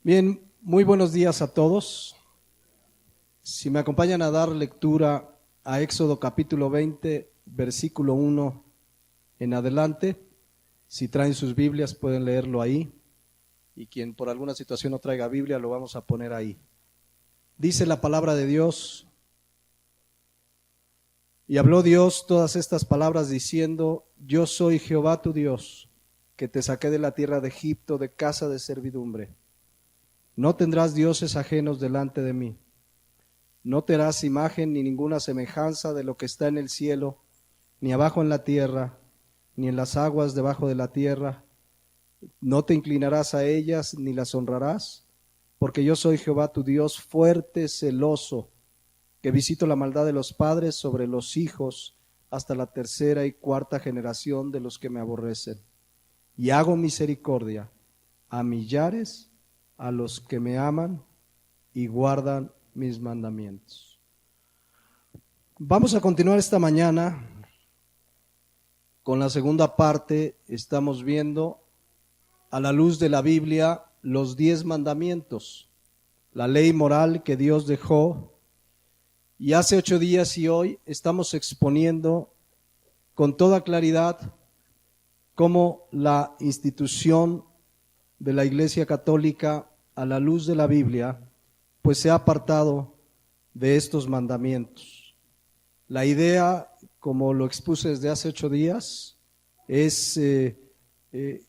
Bien, muy buenos días a todos. Si me acompañan a dar lectura a Éxodo capítulo 20, versículo 1 en adelante. Si traen sus Biblias pueden leerlo ahí. Y quien por alguna situación no traiga Biblia lo vamos a poner ahí. Dice la palabra de Dios: y habló Dios todas estas palabras diciendo: yo soy Jehová tu Dios, que te saqué de la tierra de Egipto, de casa de servidumbre. No tendrás dioses ajenos delante de mí. No te harás imagen ni ninguna semejanza de lo que está en el cielo, ni abajo en la tierra, ni en las aguas debajo de la tierra. No te inclinarás a ellas, ni las honrarás, porque yo soy Jehová tu Dios, fuerte, celoso, que visito la maldad de los padres sobre los hijos, hasta la tercera y cuarta generación de los que me aborrecen. Y hago misericordia a millares, a los que me aman y guardan mis mandamientos. Vamos a continuar esta mañana con la segunda parte. Estamos viendo a la luz de la Biblia los 10 mandamientos, la ley moral que Dios dejó. Y hace 8 días y hoy estamos exponiendo con toda claridad cómo la institución de la Iglesia Católica, a la luz de la Biblia, pues se ha apartado de estos mandamientos. La idea, como lo expuse desde hace 8 días, es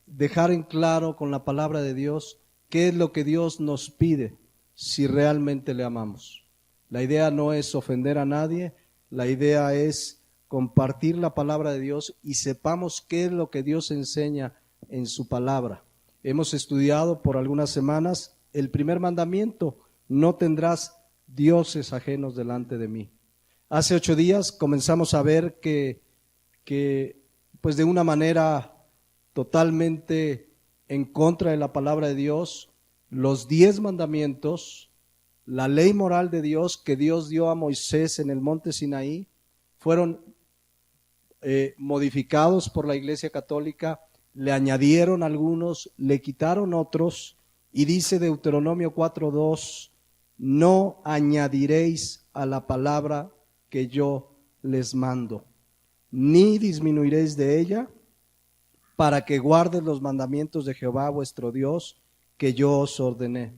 dejar en claro con la palabra de Dios qué es lo que Dios nos pide si realmente le amamos. La idea no es ofender a nadie, la idea es compartir la palabra de Dios y sepamos qué es lo que Dios enseña en su palabra. Hemos estudiado por algunas semanas el primer mandamiento: no tendrás dioses ajenos delante de mí. Hace 8 días comenzamos a ver que pues de una manera totalmente en contra de la palabra de Dios, los 10 mandamientos, la ley moral de Dios que Dios dio a Moisés en el monte Sinaí, fueron modificados por la Iglesia Católica. Le añadieron algunos, le quitaron otros, y dice Deuteronomio 4:2: no añadiréis a la palabra que yo les mando, ni disminuiréis de ella, para que guardes los mandamientos de Jehová vuestro Dios, que yo os ordené.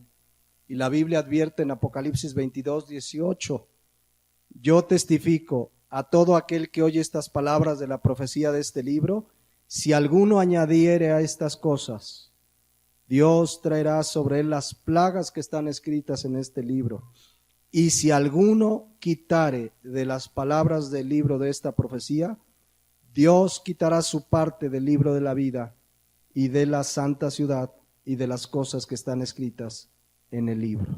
Y la Biblia advierte en Apocalipsis 22:18: yo testifico a todo aquel que oye estas palabras de la profecía de este libro, si alguno añadiere a estas cosas, Dios traerá sobre él las plagas que están escritas en este libro. Y si alguno quitare de las palabras del libro de esta profecía, Dios quitará su parte del libro de la vida y de la santa ciudad y de las cosas que están escritas en el libro.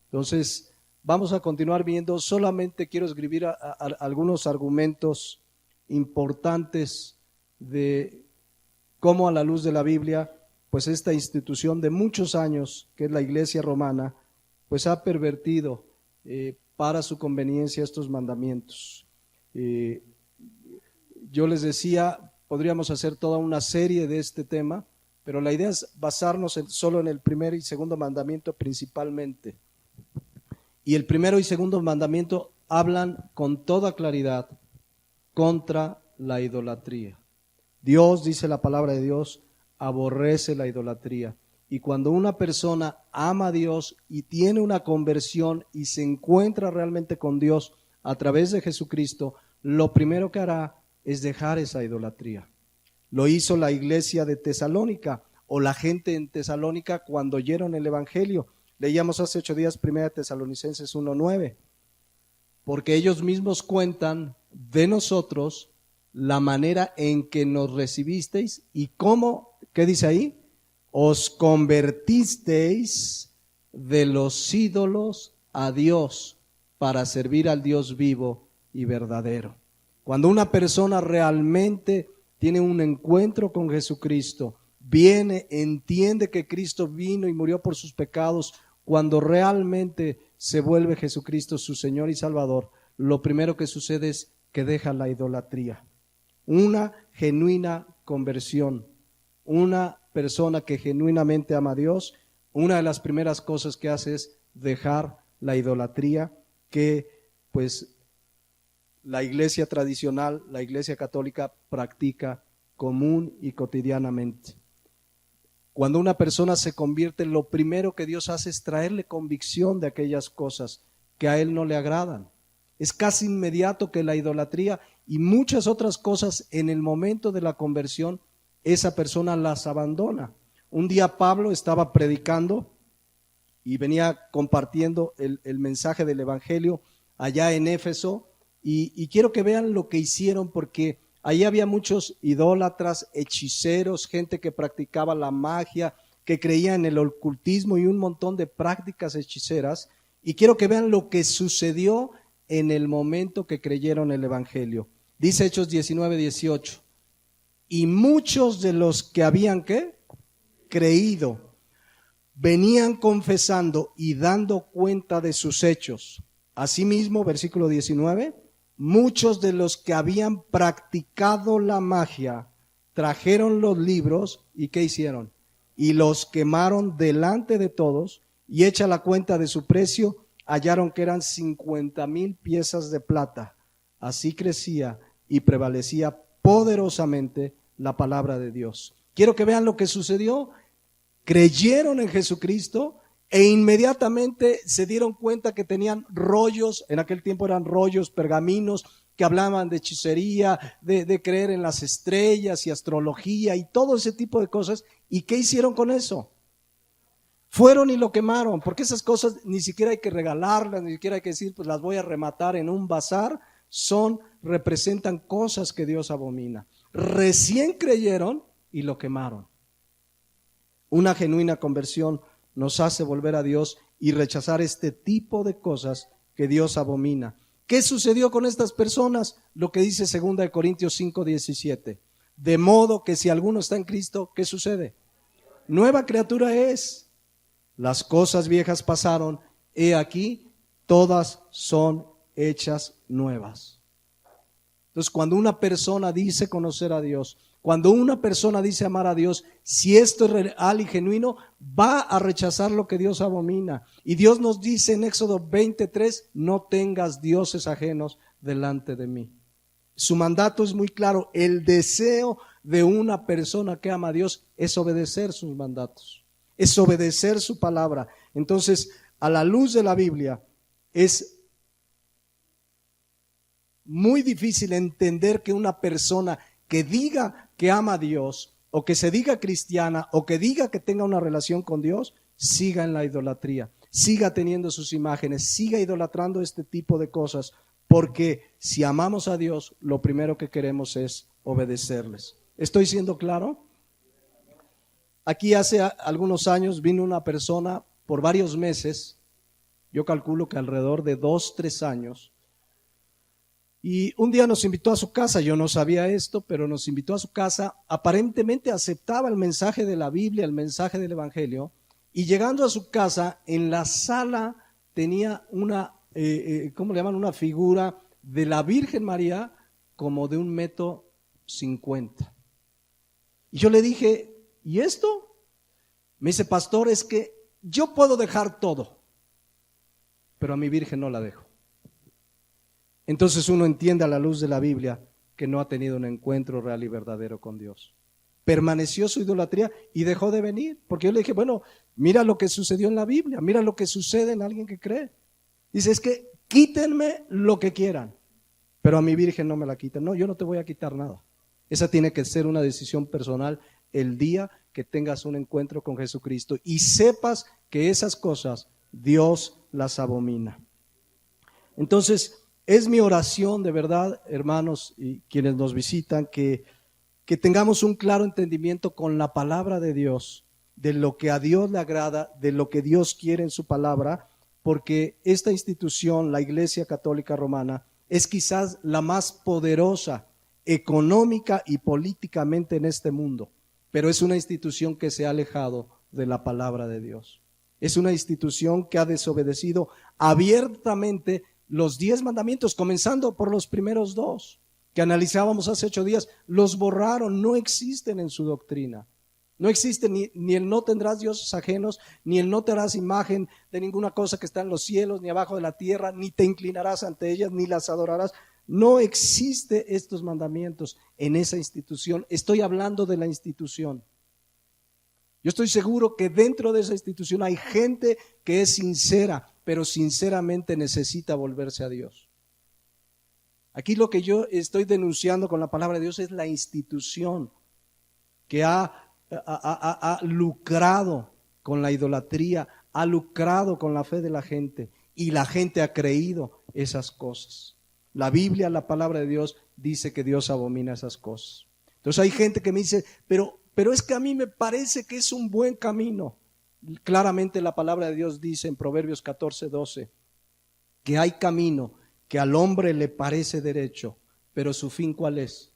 Entonces, vamos a continuar viendo. Solamente quiero escribir algunos argumentos importantes de cómo, a la luz de la Biblia, pues esta institución de muchos años, que es la Iglesia Romana, pues ha pervertido para su conveniencia estos mandamientos. Yo les decía, podríamos hacer toda una serie de este tema, pero la idea es basarnos solo en el primer y segundo mandamiento principalmente. Y el primero y segundo mandamiento hablan con toda claridad contra la idolatría. Dios, dice la palabra de Dios, aborrece la idolatría. Y cuando una persona ama a Dios y tiene una conversión y se encuentra realmente con Dios a través de Jesucristo, lo primero que hará es dejar esa idolatría. Lo hizo la iglesia de Tesalónica, o la gente en Tesalónica, cuando oyeron el Evangelio. Leíamos hace 8 días 1 Tesalonicenses 1:9, porque ellos mismos cuentan de nosotros la manera en que nos recibisteis y cómo, ¿qué dice ahí? Os convertisteis de los ídolos a Dios para servir al Dios vivo y verdadero. Cuando una persona realmente tiene un encuentro con Jesucristo, viene, entiende que Cristo vino y murió por sus pecados, cuando realmente se vuelve Jesucristo su Señor y Salvador, lo primero que sucede es que deja la idolatría. Una genuina conversión, una persona que genuinamente ama a Dios, una de las primeras cosas que hace es dejar la idolatría que pues la iglesia tradicional, la iglesia católica practica común y cotidianamente. Cuando una persona se convierte, lo primero que Dios hace es traerle convicción de aquellas cosas que a él no le agradan. Es casi inmediato que la idolatría y muchas otras cosas en el momento de la conversión, esa persona las abandona. Un día Pablo estaba predicando y venía compartiendo el mensaje del Evangelio allá en Éfeso y quiero que vean lo que hicieron porque ahí había muchos idólatras, hechiceros, gente que practicaba la magia, que creía en el ocultismo y un montón de prácticas hechiceras. Y quiero que vean lo que sucedió en el momento que creyeron el Evangelio. Dice Hechos 19:18. Y muchos de los que habían ¿qué? Creído venían confesando y dando cuenta de sus hechos. Asimismo, versículo 19, muchos de los que habían practicado la magia trajeron los libros y ¿qué hicieron? Y los quemaron delante de todos y hecha la cuenta de su precio, hallaron que eran 50,000 piezas de plata. Así crecía y prevalecía poderosamente la palabra de Dios. Quiero que vean lo que sucedió. Creyeron en Jesucristo e inmediatamente se dieron cuenta que tenían rollos, en aquel tiempo eran rollos, pergaminos, que hablaban de hechicería, de creer en las estrellas y astrología y todo ese tipo de cosas. ¿Y qué hicieron con eso? Fueron y lo quemaron, porque esas cosas ni siquiera hay que regalarlas, ni siquiera hay que decir, pues las voy a rematar en un bazar. Representan cosas que Dios abomina. Recién creyeron y lo quemaron. Una genuina conversión nos hace volver a Dios y rechazar este tipo de cosas que Dios abomina. ¿Qué sucedió con estas personas? Lo que dice 2 Corintios 5:17. De modo que si alguno está en Cristo, ¿qué sucede? Nueva criatura es. Las cosas viejas pasaron, he aquí, todas son hechas nuevas. Entonces, cuando una persona dice conocer a Dios, cuando una persona dice amar a Dios, si esto es real y genuino, va a rechazar lo que Dios abomina. Y Dios nos dice en Éxodo 23, no tengas dioses ajenos delante de mí. Su mandato es muy claro. El deseo de una persona que ama a Dios es obedecer sus mandatos, es obedecer su palabra. Entonces, a la luz de la Biblia, es muy difícil entender que una persona que diga que ama a Dios, o que se diga cristiana, o que diga que tenga una relación con Dios, siga en la idolatría, siga teniendo sus imágenes, siga idolatrando este tipo de cosas, porque si amamos a Dios, lo primero que queremos es obedecerles. ¿Estoy siendo claro? Aquí hace algunos años vino una persona por varios meses, yo calculo que alrededor de 2-3 años, y un día nos invitó a su casa. Yo no sabía esto, pero nos invitó a su casa. Aparentemente aceptaba el mensaje de la Biblia, el mensaje del Evangelio. Y llegando a su casa, en la sala tenía una, ¿cómo le llaman? Una figura de la Virgen María como de 1,50 m. Y yo le dije, ¿y esto? Me dice, pastor, es que yo puedo dejar todo, pero a mi Virgen no la dejo. Entonces uno entiende a la luz de la Biblia que no ha tenido un encuentro real y verdadero con Dios. Permaneció su idolatría y dejó de venir, porque yo le dije, bueno, mira lo que sucedió en la Biblia, mira lo que sucede en alguien que cree. Dice, es que quítenme lo que quieran, pero a mi Virgen no me la quiten. No, yo no te voy a quitar nada. Esa tiene que ser una decisión personal el día que tengas un encuentro con Jesucristo y sepas que esas cosas Dios las abomina. Entonces, es mi oración de verdad, hermanos y quienes nos visitan, que tengamos un claro entendimiento con la palabra de Dios, de lo que a Dios le agrada, de lo que Dios quiere en su palabra, porque esta institución, la Iglesia Católica Romana, es quizás la más poderosa económica y políticamente en este mundo, pero es una institución que se ha alejado de la palabra de Dios. Es una institución que ha desobedecido abiertamente los 10 mandamientos, comenzando por los primeros 2 que analizábamos hace 8 días. Los borraron, no existen en su doctrina. No existe ni el no tendrás dioses ajenos, ni el no te harás imagen de ninguna cosa que está en los cielos, ni abajo de la tierra, ni te inclinarás ante ellas, ni las adorarás. No existe estos mandamientos en esa institución. Estoy hablando de la institución. Yo estoy seguro que dentro de esa institución hay gente que es sincera, pero sinceramente necesita volverse a Dios. Aquí lo que yo estoy denunciando con la palabra de Dios es la institución que ha lucrado con la idolatría, ha lucrado con la fe de la gente, y la gente ha creído esas cosas. La Biblia, la palabra de Dios, dice que Dios abomina esas cosas. Entonces hay gente que me dice, pero es que a mí me parece que es un buen camino. Claramente la palabra de Dios dice en Proverbios 14:12 que hay camino que al hombre le parece derecho, pero su fin ¿cuál es?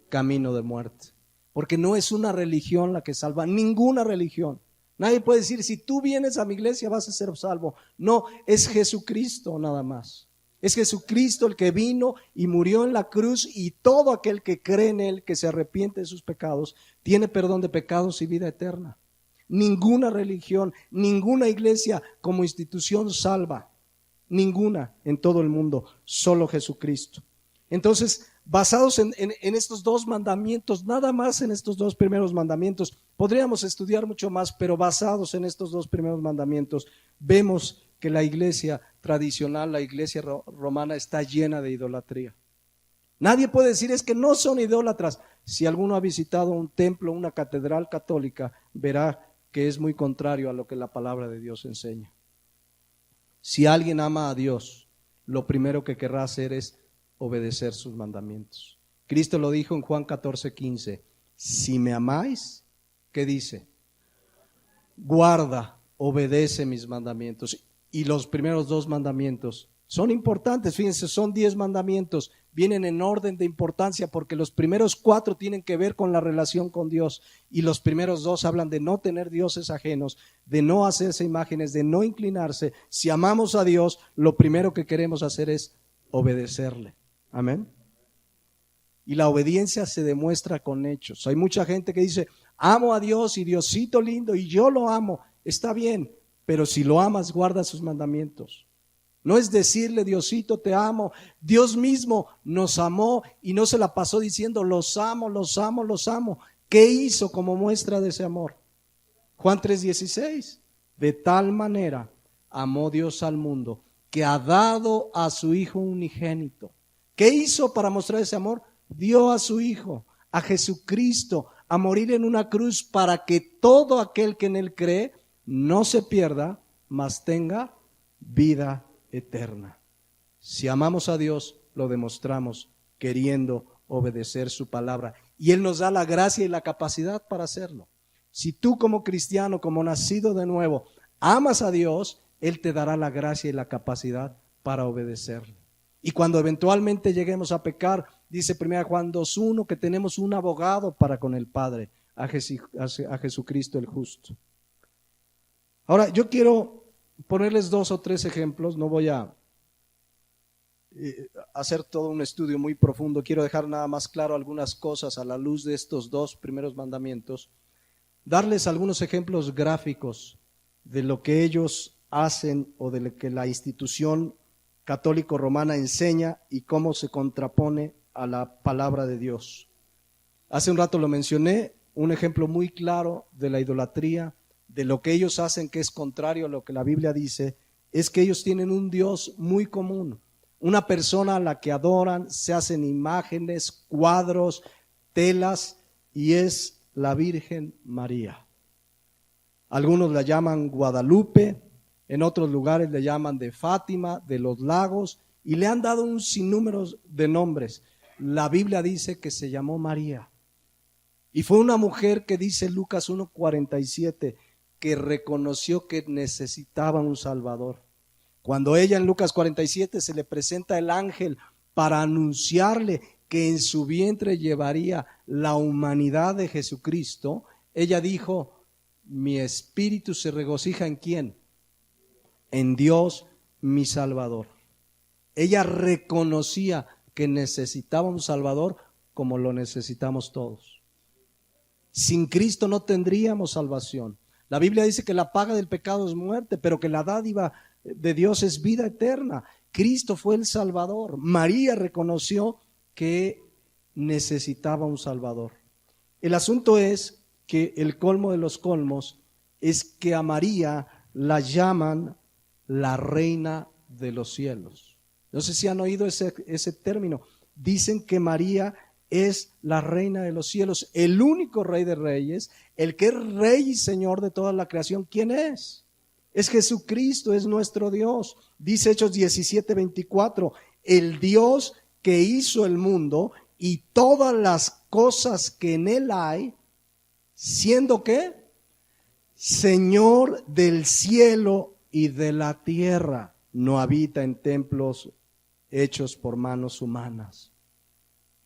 Camino de muerte. Porque no es una religión la que salva, ninguna religión. Nadie puede decir, si tú vienes a mi iglesia vas a ser salvo. No, es Jesucristo nada más. Es Jesucristo el que vino y murió en la cruz, y todo aquel que cree en Él, que se arrepiente de sus pecados, tiene perdón de pecados y vida eterna. Ninguna religión, ninguna iglesia como institución salva. Ninguna en todo el mundo, solo Jesucristo. Entonces, basados en estos dos mandamientos, nada más en estos dos primeros mandamientos, podríamos estudiar mucho más, pero basados en estos dos primeros mandamientos, vemos que la iglesia tradicional, la iglesia romana, está llena de idolatría. Nadie puede decir es que no son idólatras. Si alguno ha visitado un templo, una catedral católica, verá que es muy contrario a lo que la palabra de Dios enseña. Si alguien ama a Dios, lo primero que querrá hacer es obedecer sus mandamientos. Cristo lo dijo en Juan 14:15. Si me amáis, ¿qué dice? Guarda, obedece mis mandamientos. Y los primeros dos mandamientos son importantes, fíjense, son 10 mandamientos, vienen en orden de importancia porque los primeros 4 tienen que ver con la relación con Dios, y los primeros 2 hablan de no tener dioses ajenos, de no hacerse imágenes, de no inclinarse. Si amamos a Dios, lo primero que queremos hacer es obedecerle. Amén. Y la obediencia se demuestra con hechos. Hay mucha gente que dice, amo a Dios y Diosito lindo y yo lo amo. Está bien, pero si lo amas, guarda sus mandamientos. No es decirle, Diosito, te amo. Dios mismo nos amó y no se la pasó diciendo, los amo, los amo, los amo. ¿Qué hizo como muestra de ese amor? Juan 3:16. De tal manera amó Dios al mundo que ha dado a su Hijo unigénito. ¿Qué hizo para mostrar ese amor? Dio a su Hijo, a Jesucristo, a morir en una cruz para que todo aquel que en Él cree no se pierda, mas tenga vida eterna. Si amamos a Dios, lo demostramos queriendo obedecer su palabra, y Él nos da la gracia y la capacidad para hacerlo. Si tú como cristiano, como nacido de nuevo, amas a Dios, Él te dará la gracia y la capacidad para obedecerle. Y cuando eventualmente lleguemos a pecar, dice 1 Juan 2:1 que tenemos un abogado para con el Padre, a Jesucristo el justo. Ahora, yo quiero ponerles 2 o 3 ejemplos, no voy a hacer todo un estudio muy profundo, quiero dejar nada más claro algunas cosas a la luz de estos 2 primeros mandamientos, darles algunos ejemplos gráficos de lo que ellos hacen o de lo que la institución católico-romana enseña y cómo se contrapone a la palabra de Dios. Hace un rato lo mencioné, un ejemplo muy claro de la idolatría, de lo que ellos hacen que es contrario a lo que la Biblia dice, es que ellos tienen un Dios muy común, una persona a la que adoran, se hacen imágenes, cuadros, telas, y es la Virgen María. Algunos la llaman Guadalupe, en otros lugares le llaman de Fátima, de los lagos, y le han dado un sinnúmero de nombres. La Biblia dice que se llamó María. Y fue una mujer que dice Lucas 1:47, que reconoció que necesitaba un Salvador. Cuando ella en Lucas 47 se le presenta el ángel para anunciarle que en su vientre llevaría la humanidad de Jesucristo, ella dijo, mi espíritu se regocija ¿en quién? En Dios mi Salvador. Ella reconocía que necesitaba un Salvador como lo necesitamos todos. Sin Cristo no tendríamos salvación. La Biblia dice que la paga del pecado es muerte, pero que la dádiva de Dios es vida eterna. Cristo fue el Salvador. María reconoció que necesitaba un Salvador. El asunto es que el colmo de los colmos es que a María la llaman la reina de los cielos. No sé si han oído ese término. Dicen que María es la reina de los cielos, el único rey de reyes, el que es rey y señor de toda la creación. ¿Quién es? Es Jesucristo, es nuestro Dios. Dice Hechos 17:24, el Dios que hizo el mundo y todas las cosas que en él hay, siendo ¿qué? Señor del cielo y de la tierra, no habita en templos hechos por manos humanas.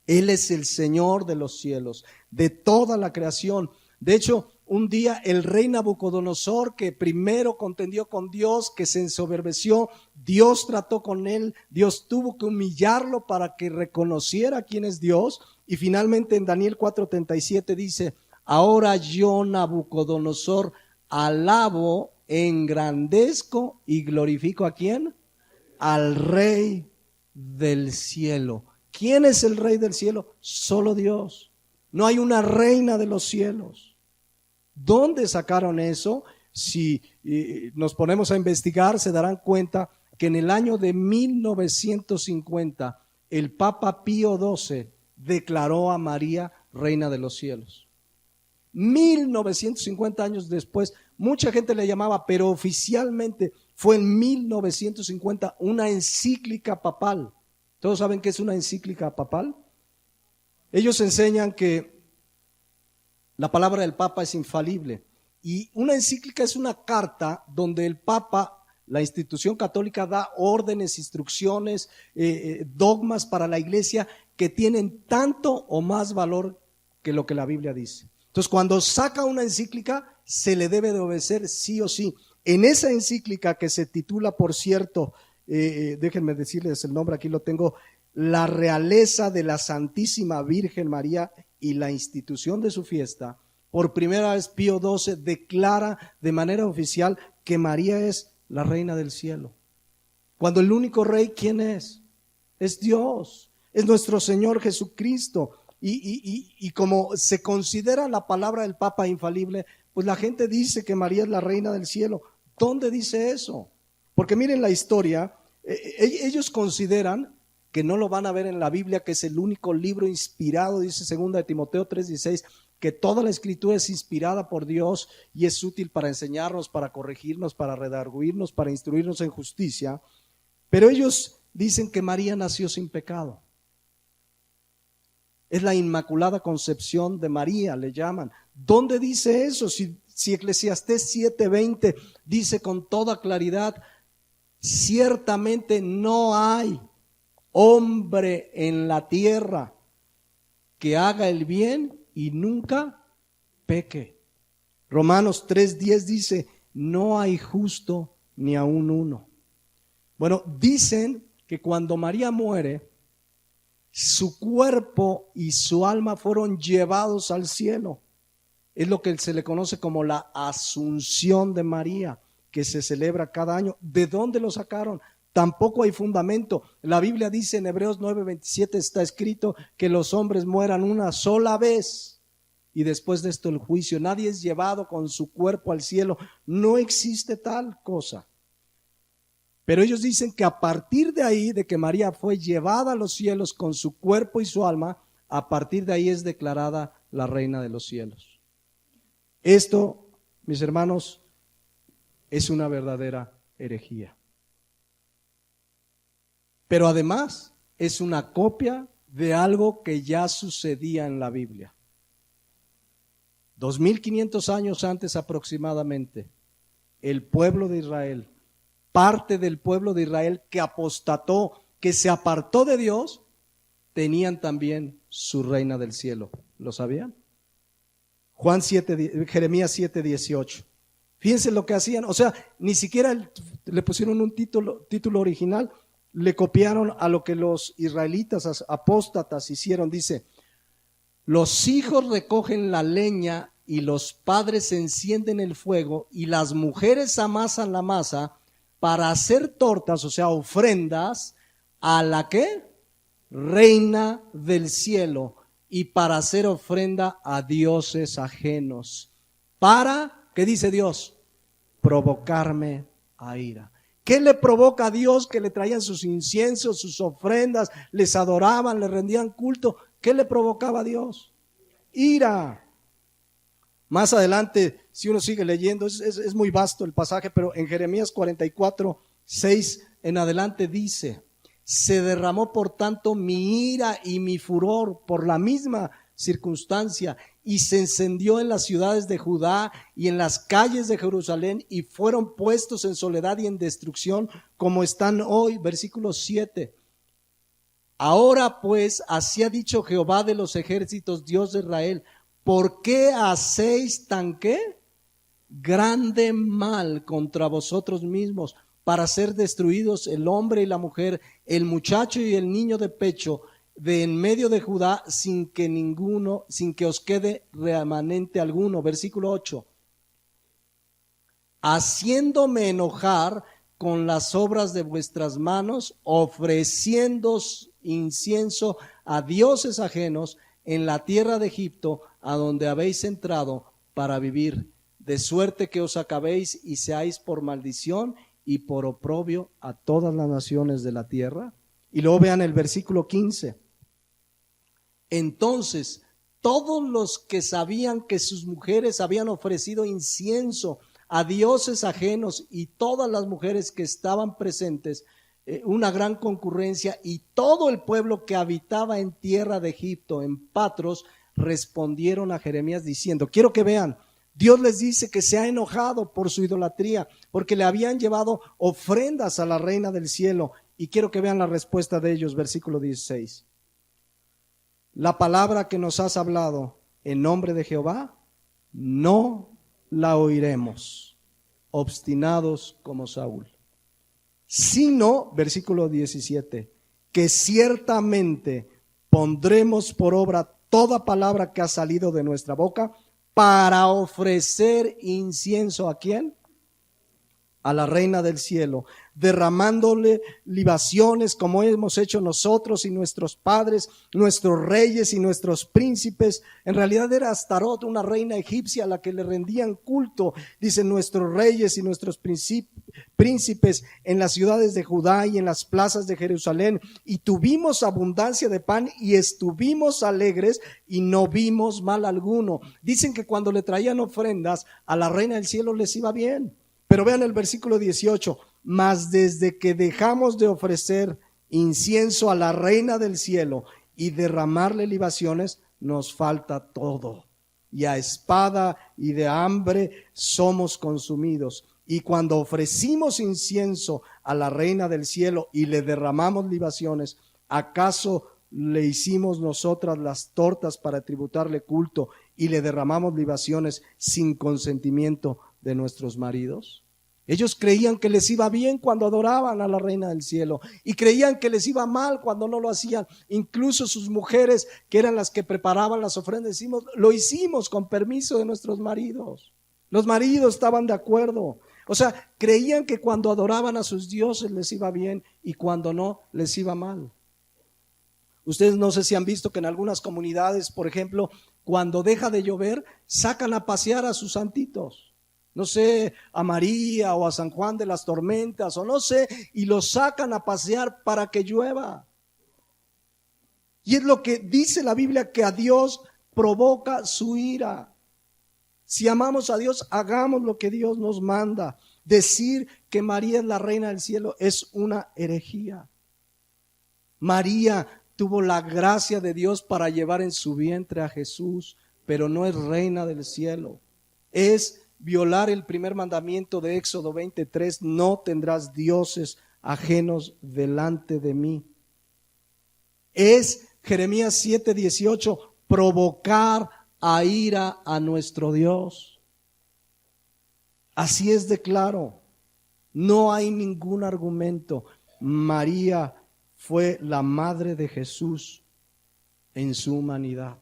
Él es el Señor de los cielos, de toda la creación. De hecho, un día el rey Nabucodonosor, que primero contendió con Dios, que se ensoberbeció, Dios trató con él, Dios tuvo que humillarlo para que reconociera quién es Dios. Y finalmente en Daniel 4:37 dice, ahora yo, Nabucodonosor, alabo, engrandezco y glorifico ¿a quién? Al Rey del cielo. ¿Quién es el Rey del cielo? Solo Dios. No hay una reina de los cielos. ¿Dónde sacaron eso? Si nos ponemos a investigar, se darán cuenta que en el año de 1950 el Papa Pío XII declaró a María reina de los cielos. 1950 años después, mucha gente le llamaba, pero oficialmente fue en 1950 una encíclica papal. ¿Todos saben qué es una encíclica papal? Ellos enseñan que la palabra del Papa es infalible y una encíclica es una carta donde el Papa, la institución católica, da órdenes, instrucciones, dogmas para la iglesia que tienen tanto o más valor que lo que la Biblia dice. Entonces, cuando saca una encíclica, se le debe de obedecer sí o sí. En esa encíclica que se titula, por cierto, déjenme decirles el nombre, aquí lo tengo, La realeza de la Santísima Virgen María y la institución de su fiesta, por primera vez Pío XII declara de manera oficial que María es la reina del cielo. Cuando el único rey, ¿quién es? Es Dios, es nuestro Señor Jesucristo. Y como se considera la palabra del Papa infalible, pues la gente dice que María es la reina del cielo. ¿Dónde dice eso? Porque miren la historia, ellos consideran que no lo van a ver en la Biblia, que es el único libro inspirado, dice 2 de Timoteo 3:16, que toda la escritura es inspirada por Dios y es útil para enseñarnos, para corregirnos, para redarguirnos, para instruirnos en justicia. Pero ellos dicen que María nació sin pecado. Es la Inmaculada Concepción de María, le llaman. ¿Dónde dice eso? Si Eclesiastés 7:20 dice con toda claridad, ciertamente no hay hombre en la tierra que haga el bien y nunca peque. Romanos 3:10 dice, no hay justo ni aun uno. Bueno, dicen que cuando María muere, su cuerpo y su alma fueron llevados al cielo. Es lo que se le conoce como la Asunción de María, que se celebra cada año. ¿De dónde lo sacaron? Tampoco hay fundamento. La Biblia dice en Hebreos 9:27 está escrito que los hombres mueran una sola vez y después de esto el juicio. Nadie es llevado con su cuerpo al cielo. No existe tal cosa. Pero ellos dicen que a partir de ahí, de que María fue llevada a los cielos con su cuerpo y su alma, a partir de ahí es declarada la reina de los cielos. Esto, mis hermanos, es una verdadera herejía. Pero además es una copia de algo que ya sucedía en la Biblia. 2500 años antes aproximadamente, el pueblo de Israel, parte del pueblo de Israel que apostató, que se apartó de Dios, tenían también su reina del cielo. ¿Lo sabían? Jeremías 7:18. Fíjense lo que hacían, o sea, ni siquiera le pusieron un título original, le copiaron a lo que los israelitas apóstatas hicieron. Dice, Los hijos recogen la leña y los padres encienden el fuego y las mujeres amasan la masa para hacer tortas, o sea, ofrendas a la ¿qué? Reina del cielo, y para hacer ofrenda a dioses ajenos. Para, ¿qué dice Dios? Provocarme a ira. ¿Qué le provoca a Dios? Que le traían sus inciensos, sus ofrendas, les adoraban, le rendían culto. ¿Qué le provocaba a Dios? Ira. Más adelante, si uno sigue leyendo, es muy vasto el pasaje, pero en Jeremías 44, 6 en adelante dice: se derramó por tanto mi ira y mi furor por la misma circunstancia, y se encendió en las ciudades de Judá y en las calles de Jerusalén, y fueron puestos en soledad y en destrucción, como están hoy. Versículo 7. Ahora pues, así ha dicho Jehová de los ejércitos, Dios de Israel: ¿por qué hacéis tan qué? Grande mal contra vosotros mismos, para ser destruidos el hombre y la mujer, el muchacho y el niño de pecho, de en medio de Judá, sin que os quede remanente alguno. Versículo 8. Haciéndome enojar con las obras de vuestras manos, ofreciéndoos incienso a dioses ajenos en la tierra de Egipto, a donde habéis entrado para vivir, de suerte que os acabéis y seáis por maldición y por oprobio a todas las naciones de la tierra. Y luego vean el versículo 15. Entonces todos los que sabían que sus mujeres habían ofrecido incienso a dioses ajenos, y todas las mujeres que estaban presentes, una gran concurrencia, y todo el pueblo que habitaba en tierra de Egipto, en Patros, respondieron a Jeremías diciendo, quiero que vean, Dios les dice que se ha enojado por su idolatría, porque le habían llevado ofrendas a la reina del cielo, y quiero que vean la respuesta de ellos, versículo 16. La palabra que nos has hablado en nombre de Jehová, no la oiremos, obstinados como Saúl, sino, versículo 17, que ciertamente pondremos por obra toda palabra que ha salido de nuestra boca para ofrecer incienso ¿a quién? A la reina del cielo, derramándole libaciones como hemos hecho nosotros y nuestros padres, nuestros reyes y nuestros príncipes. En realidad era Astarot, una reina egipcia a la que le rendían culto. Dicen nuestros reyes y nuestros príncipes en las ciudades de Judá y en las plazas de Jerusalén. Y tuvimos abundancia de pan y estuvimos alegres y no vimos mal alguno. Dicen que cuando le traían ofrendas a la reina del cielo les iba bien. Pero vean el versículo 18, mas desde que dejamos de ofrecer incienso a la reina del cielo y derramarle libaciones, nos falta todo. Y a espada y de hambre somos consumidos. Y cuando ofrecimos incienso a la reina del cielo y le derramamos libaciones, ¿acaso le hicimos nosotras las tortas para tributarle culto y le derramamos libaciones sin consentimiento de nuestros maridos? Ellos creían que les iba bien cuando adoraban a la reina del cielo y creían que les iba mal cuando no lo hacían. Incluso sus mujeres, que eran las que preparaban las ofrendas, lo hicimos con permiso de nuestros maridos. Los maridos estaban de acuerdo. O sea, creían que cuando adoraban a sus dioses les iba bien y cuando no les iba mal. Ustedes no sé si han visto que en algunas comunidades, por ejemplo, cuando deja de llover, sacan a pasear a sus santitos. No sé, a María o a San Juan de las Tormentas o no sé, y los sacan a pasear para que llueva. Y es lo que dice la Biblia, que a Dios provoca su ira. Si amamos a Dios, hagamos lo que Dios nos manda. Decir que María es la reina del cielo es una herejía. María tuvo la gracia de Dios para llevar en su vientre a Jesús, pero no es reina del cielo. Es violar el primer mandamiento de Éxodo 23, no tendrás dioses ajenos delante de mí. Es Jeremías 7:18, provocar a ira a nuestro Dios. Así es de claro, no hay ningún argumento. María fue la madre de Jesús en su humanidad.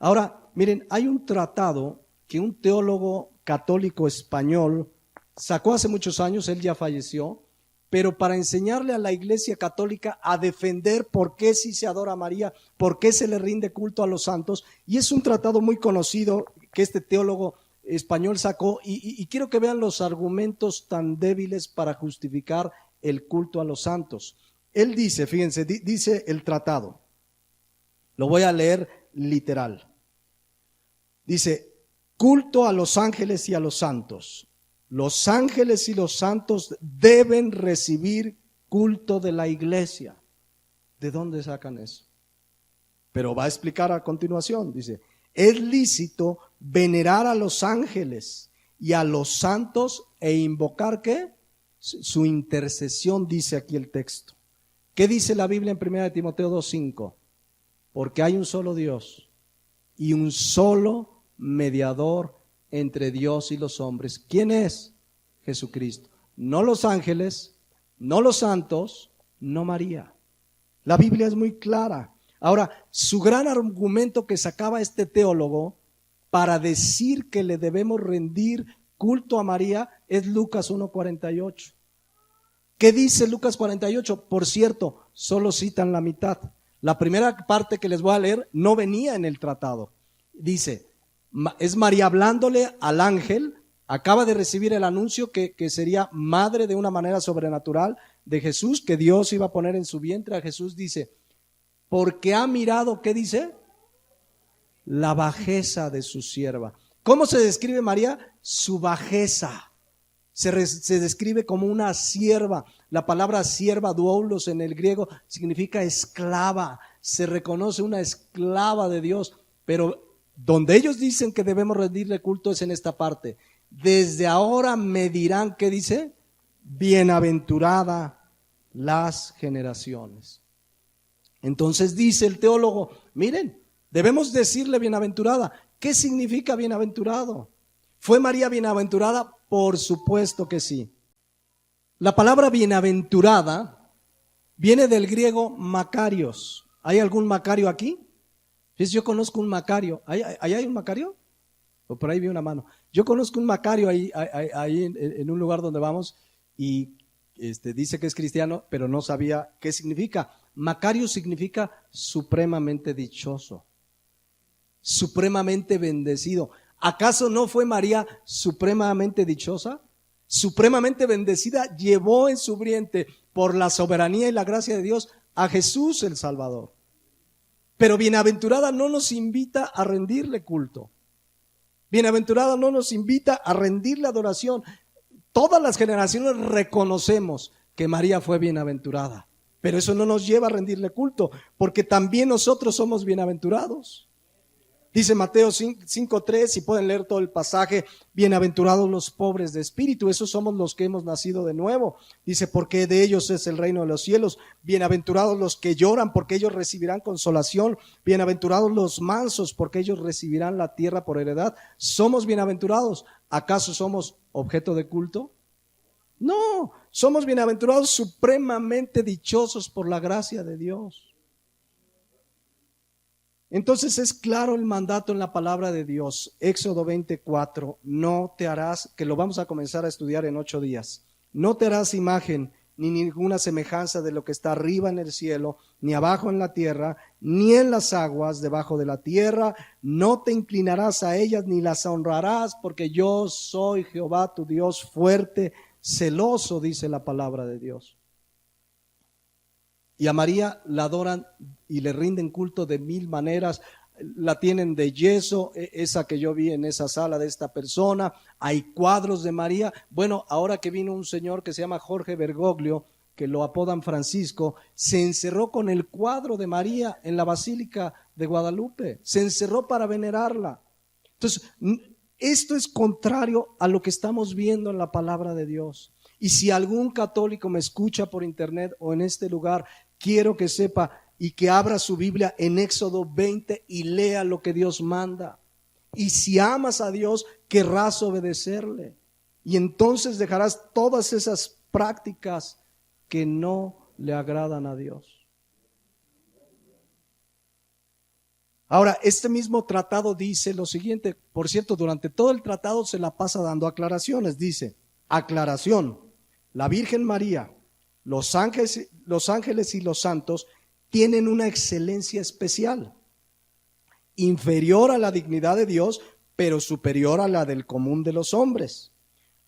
Ahora, miren, hay un tratado que un teólogo católico español sacó hace muchos años, él ya falleció, pero para enseñarle a la Iglesia Católica a defender por qué sí se adora a María, por qué se le rinde culto a los santos, y es un tratado muy conocido que este teólogo español sacó, y quiero que vean los argumentos tan débiles para justificar el culto a los santos. Él dice, fíjense, dice el tratado, lo voy a leer literal. Dice, culto a los ángeles y a los santos. Los ángeles y los santos deben recibir culto de la iglesia. ¿De dónde sacan eso? Pero va a explicar a continuación. Dice, es lícito venerar a los ángeles y a los santos e invocar ¿qué? Su intercesión, dice aquí el texto. ¿Qué dice la Biblia en 1 Timoteo 2:5? Porque hay un solo Dios y un solo mediador entre Dios y los hombres. ¿Quién es? Jesucristo. No los ángeles, no los santos, no María. La Biblia es muy clara. Ahora, su gran argumento que sacaba este teólogo para decir que le debemos rendir culto a María es Lucas 1:48. ¿Qué dice Lucas 48? Por cierto, solo citan la mitad. La primera parte que les voy a leer no venía en el tratado. Dice, es María hablándole al ángel, acaba de recibir el anuncio que sería madre de una manera sobrenatural de Jesús, que Dios iba a poner en su vientre a Jesús. Dice, porque ha mirado, ¿qué dice? La bajeza de su sierva. ¿Cómo se describe María? Su bajeza. Se describe como una sierva. La palabra sierva, doulos en el griego, significa esclava. Se reconoce una esclava de Dios. Pero donde ellos dicen que debemos rendirle culto es en esta parte. Desde ahora me dirán, ¿qué dice? Bienaventurada las generaciones. Entonces dice el teólogo, miren, debemos decirle bienaventurada. ¿Qué significa bienaventurado? ¿Fue María bienaventurada? Por supuesto que sí. La palabra bienaventurada viene del griego Macarios. ¿Hay algún Macario aquí? Yo conozco un Macario. ¿Ahí hay un Macario? O por ahí vi una mano. Yo conozco un Macario ahí en un lugar donde vamos y dice que es cristiano, pero no sabía qué significa. Macario significa supremamente dichoso, supremamente bendecido. ¿Acaso no fue María supremamente dichosa? Supremamente bendecida, llevó en su vientre por la soberanía y la gracia de Dios a Jesús el Salvador. Pero bienaventurada no nos invita a rendirle culto. Bienaventurada no nos invita a rendirle adoración. Todas las generaciones reconocemos que María fue bienaventurada, pero eso no nos lleva a rendirle culto, porque también nosotros somos bienaventurados. Dice Mateo 5:3, si pueden leer todo el pasaje, bienaventurados los pobres de espíritu, esos somos los que hemos nacido de nuevo. Dice, porque de ellos es el reino de los cielos. Bienaventurados los que lloran, porque ellos recibirán consolación. Bienaventurados los mansos, porque ellos recibirán la tierra por heredad. ¿Somos bienaventurados? ¿Acaso somos objeto de culto? No, somos bienaventurados, supremamente dichosos por la gracia de Dios. Entonces es claro el mandato en la palabra de Dios. Éxodo 24, no te harás, que lo vamos a comenzar a estudiar en 8 días. No te harás imagen ni ninguna semejanza de lo que está arriba en el cielo, ni abajo en la tierra, ni en las aguas debajo de la tierra. No te inclinarás a ellas ni las honrarás, porque yo soy Jehová tu Dios fuerte, celoso, dice la palabra de Dios. Y a María la adoran y le rinden culto de 1000 maneras. La tienen de yeso, esa que yo vi en esa sala de esta persona. Hay cuadros de María. Bueno, ahora que vino un señor que se llama Jorge Bergoglio, que lo apodan Francisco, se encerró con el cuadro de María en la Basílica de Guadalupe. Se encerró para venerarla. Entonces, esto es contrario a lo que estamos viendo en la palabra de Dios. Y si algún católico me escucha por internet o en este lugar, quiero que sepa y que abra su Biblia en Éxodo 20 y lea lo que Dios manda. Y si amas a Dios, querrás obedecerle. Y entonces dejarás todas esas prácticas que no le agradan a Dios. Ahora, este mismo tratado dice lo siguiente. Por cierto, durante todo el tratado se la pasa dando aclaraciones. Dice, aclaración, la Virgen María, los ángeles y los santos tienen una excelencia especial, inferior a la dignidad de Dios, pero superior a la del común de los hombres.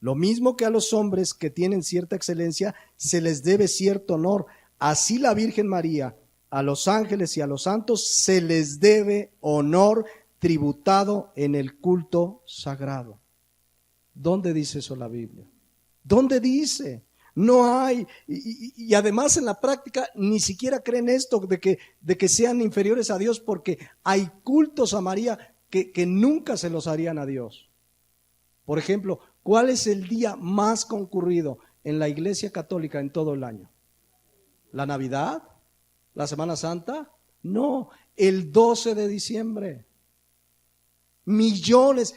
Lo mismo que a los hombres que tienen cierta excelencia, se les debe cierto honor. Así la Virgen María, a los ángeles y a los santos, se les debe honor tributado en el culto sagrado. ¿Dónde dice eso la Biblia? ¿Dónde dice? No hay, y además en la práctica ni siquiera creen esto de que sean inferiores a Dios, porque hay cultos a María que nunca se los harían a Dios. Por ejemplo, ¿cuál es el día más concurrido en la Iglesia Católica en todo el año? ¿La Navidad? ¿La Semana Santa? No, el 12 de diciembre. Millones,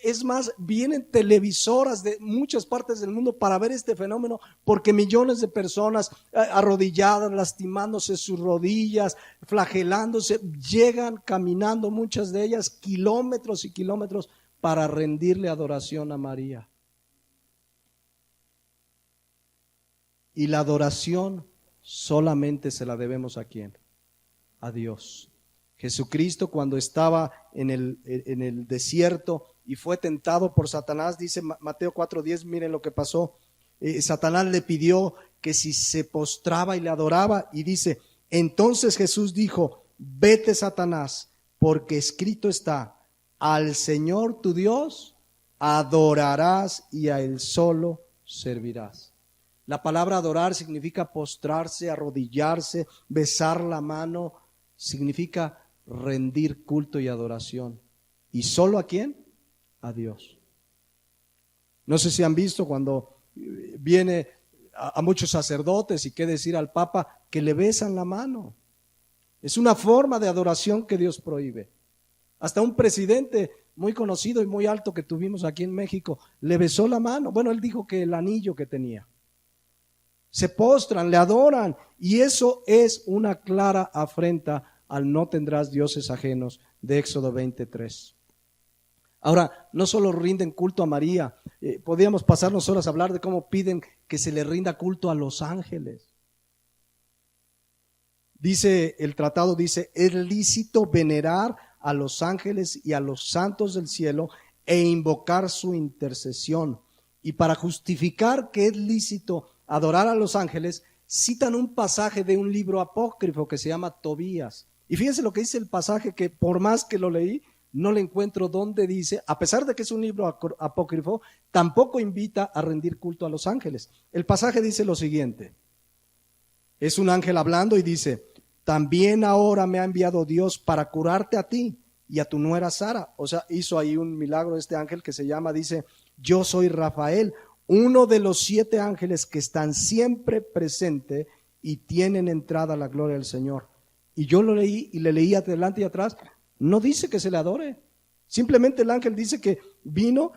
es más, vienen televisoras de muchas partes del mundo para ver este fenómeno, porque millones de personas arrodilladas, lastimándose sus rodillas, flagelándose, llegan caminando, muchas de ellas kilómetros y kilómetros, para rendirle adoración a María. Y la adoración solamente se la debemos ¿a quién? A Dios. Jesucristo, cuando estaba en el desierto y fue tentado por Satanás, dice Mateo 4:10, miren lo que pasó. Satanás le pidió que si se postraba y le adoraba, y dice, entonces Jesús dijo, vete Satanás, porque escrito está, al Señor tu Dios adorarás y a Él solo servirás. La palabra adorar significa postrarse, arrodillarse, besar la mano, significa rendir culto y adoración. ¿Y solo a quién? A Dios. No sé si han visto cuando viene a muchos sacerdotes y qué decir al Papa, que le besan la mano. Es una forma de adoración que Dios prohíbe. Hasta un presidente muy conocido y muy alto que tuvimos aquí en México le besó la mano. Bueno, él dijo que el anillo que tenía. Se postran, le adoran, y eso es una clara afrenta al no tendrás dioses ajenos de Éxodo 23. Ahora, no solo rinden culto a María, podríamos pasarnos horas a hablar de cómo piden que se le rinda culto a los ángeles. Dice el tratado, dice, es lícito venerar a los ángeles y a los santos del cielo e invocar su intercesión. Y para justificar que es lícito adorar a los ángeles, citan un pasaje de un libro apócrifo que se llama Tobías. Y fíjense lo que dice el pasaje, que por más que lo leí, no le encuentro dónde dice, a pesar de que es un libro apócrifo, tampoco invita a rendir culto a los ángeles. El pasaje dice lo siguiente, es un ángel hablando y dice, también ahora me ha enviado Dios para curarte a ti y a tu nuera Sara. O sea, hizo ahí un milagro este ángel que se llama, dice, yo soy Rafael, uno de los 7 ángeles que están siempre presentes y tienen entrada a la gloria del Señor. Y yo lo leí y le leí adelante y atrás. No dice que se le adore. Simplemente el ángel dice que vino,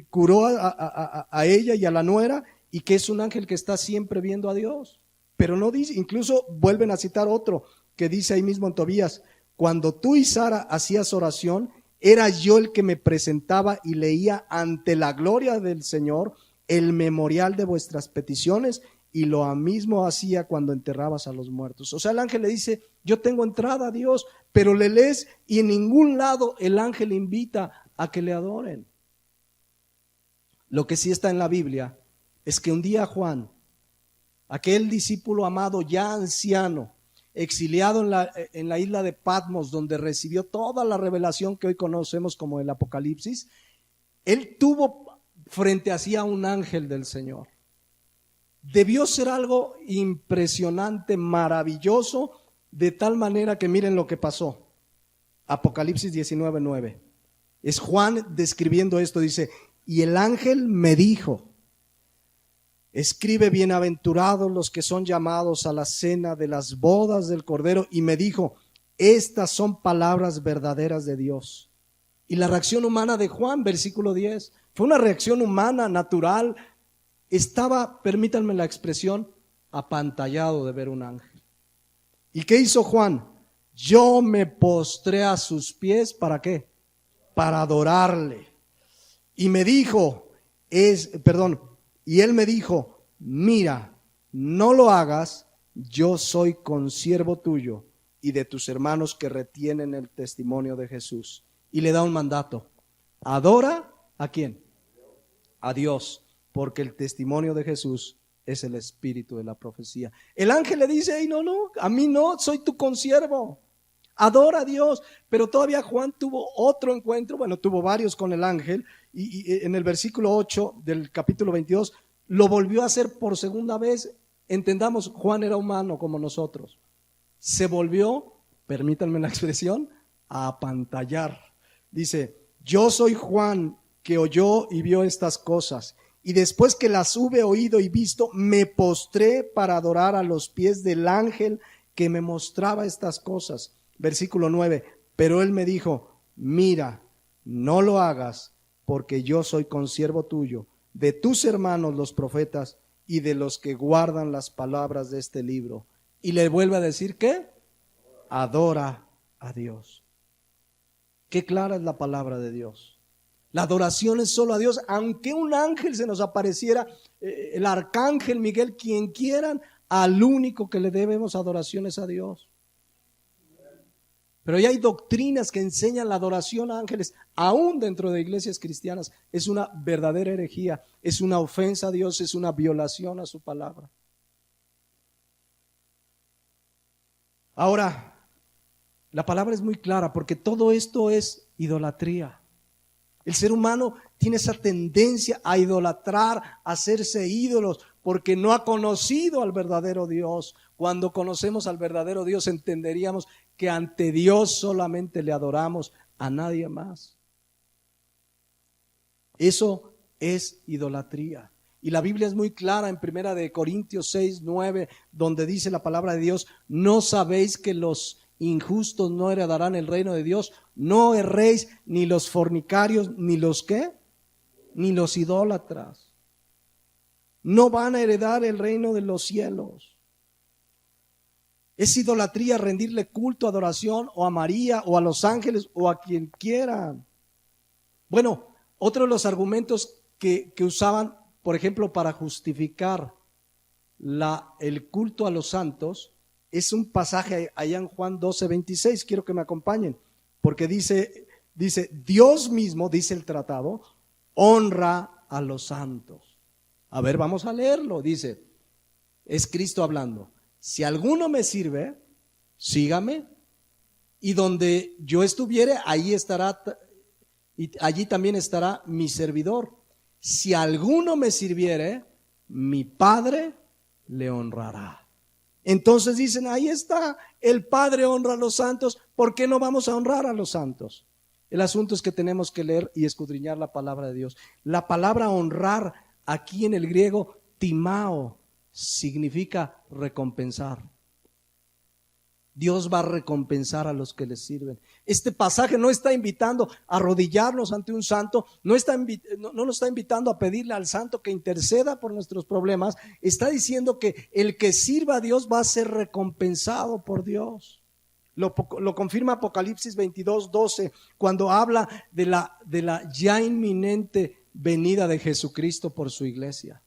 curó a ella y a la nuera, y que es un ángel que está siempre viendo a Dios. Pero no dice, incluso vuelven a citar otro que dice ahí mismo en Tobías, cuando tú y Sara hacías oración, era yo el que me presentaba y leía ante la gloria del Señor el memorial de vuestras peticiones, y lo mismo hacía cuando enterrabas a los muertos. O sea, el ángel le dice, yo tengo entrada a Dios, pero le lees y en ningún lado el ángel invita a que le adoren. Lo que sí está en la Biblia es que un día Juan, aquel discípulo amado ya anciano, exiliado en la isla de Patmos, donde recibió toda la revelación que hoy conocemos como el Apocalipsis, él tuvo frente a sí a un ángel del Señor. Debió ser algo impresionante, maravilloso, de tal manera que miren lo que pasó. Apocalipsis 19:9. Es Juan describiendo esto, dice, y el ángel me dijo, escribe bienaventurados los que son llamados a la cena de las bodas del Cordero, y me dijo, estas son palabras verdaderas de Dios. Y la reacción humana de Juan, versículo 10, fue una reacción humana, natural. Estaba, permítanme la expresión, apantallado de ver un ángel. ¿Y qué hizo Juan? yo me postré a sus pies, ¿para qué? Para adorarle. Y me dijo, y él me dijo, mira, no lo hagas, yo soy consiervo tuyo y de tus hermanos que retienen el testimonio de Jesús. Y le da un mandato, adora, ¿a quién? A Dios, porque el testimonio de Jesús es el espíritu de la profecía. El ángel le dice, hey, no, a mí no, soy tu consiervo, adora a Dios. Pero todavía Juan tuvo otro encuentro, tuvo varios con el ángel, y en el versículo 8 del capítulo 22, lo volvió a hacer por segunda vez. Entendamos, Juan era humano como nosotros. Se volvió, permítanme la expresión, a apantallar. Dice, yo soy Juan que oyó y vio estas cosas. Y después que las hube oído y visto, me postré para adorar a los pies del ángel que me mostraba estas cosas. Versículo 9, pero él me dijo, mira, no lo hagas, porque yo soy consiervo tuyo, de tus hermanos los profetas y de los que guardan las palabras de este libro. Y le vuelve a decir, ¿qué? Adora a Dios. Qué clara es la palabra de Dios. La adoración es solo a Dios, aunque un ángel se nos apareciera, el arcángel Miguel, quien quieran, al único que le debemos adoración es a Dios. Pero ya hay doctrinas que enseñan la adoración a ángeles, aún dentro de iglesias cristianas. Es una verdadera herejía, es una ofensa a Dios, es una violación a su palabra. Ahora, la palabra es muy clara porque todo esto es idolatría. El ser humano tiene esa tendencia a idolatrar, a hacerse ídolos, porque no ha conocido al verdadero Dios. Cuando conocemos al verdadero Dios, entenderíamos que ante Dios solamente le adoramos, a nadie más. Eso es idolatría. Y la Biblia es muy clara en 1 Corintios 6, 9, donde dice la palabra de Dios, ¿no sabéis que los injustos no heredarán el reino de Dios? No erréis, ni los fornicarios, ni los ¿qué? Ni los idólatras. No van a heredar el reino de los cielos. Es idolatría rendirle culto, adoración, o a María, o a los ángeles, o a quien quieran. Bueno, otro de los argumentos que usaban, por ejemplo, para justificar el culto a los santos, es un pasaje allá en Juan 12, 26, quiero que me acompañen, porque dice, Dios mismo, dice el tratado, honra a los santos. A ver, vamos a leerlo, dice, es Cristo hablando, si alguno me sirve, sígame, y donde yo estuviere, allí estará, y allí también estará mi servidor. Si alguno me sirviere, mi Padre le honrará. Entonces dicen, ahí está, el Padre honra a los santos, ¿por qué no vamos a honrar a los santos? El asunto es que tenemos que leer y escudriñar la palabra de Dios. La palabra honrar aquí en el griego, timao, significa recompensar. Dios va a recompensar a los que les sirven. Este pasaje no está invitando a arrodillarnos ante un santo, no nos está invitando a pedirle al santo que interceda por nuestros problemas. Está diciendo que el que sirva a Dios va a ser recompensado por Dios. Lo confirma Apocalipsis 22, 12, cuando habla de la ya inminente venida de Jesucristo por su iglesia.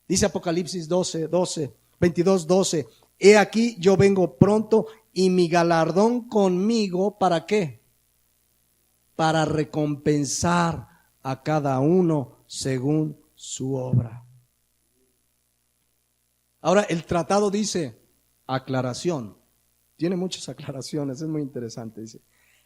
Dice Apocalipsis 22, 12, he aquí yo vengo pronto y mi galardón conmigo, ¿para qué? Para recompensar a cada uno según su obra. Ahora el tratado dice, aclaración, tiene muchas aclaraciones, es muy interesante, dice,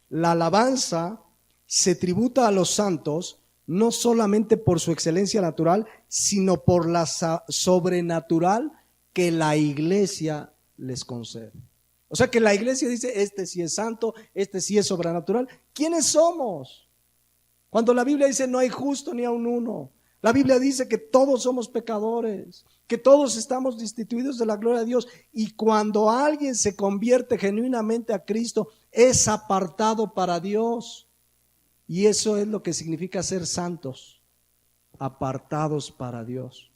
la alabanza se tributa a los santos no solamente por su excelencia natural, sino por la sobrenatural que la iglesia les concede. O sea que la iglesia dice, este sí es santo, este sí es sobrenatural. ¿Quiénes somos? Cuando la Biblia dice no hay justo ni aun uno. La Biblia dice que todos somos pecadores, que todos estamos destituidos de la gloria de Dios. Y cuando alguien se convierte genuinamente a Cristo, es apartado para Dios. Y eso es lo que significa ser santos, apartados para Dios.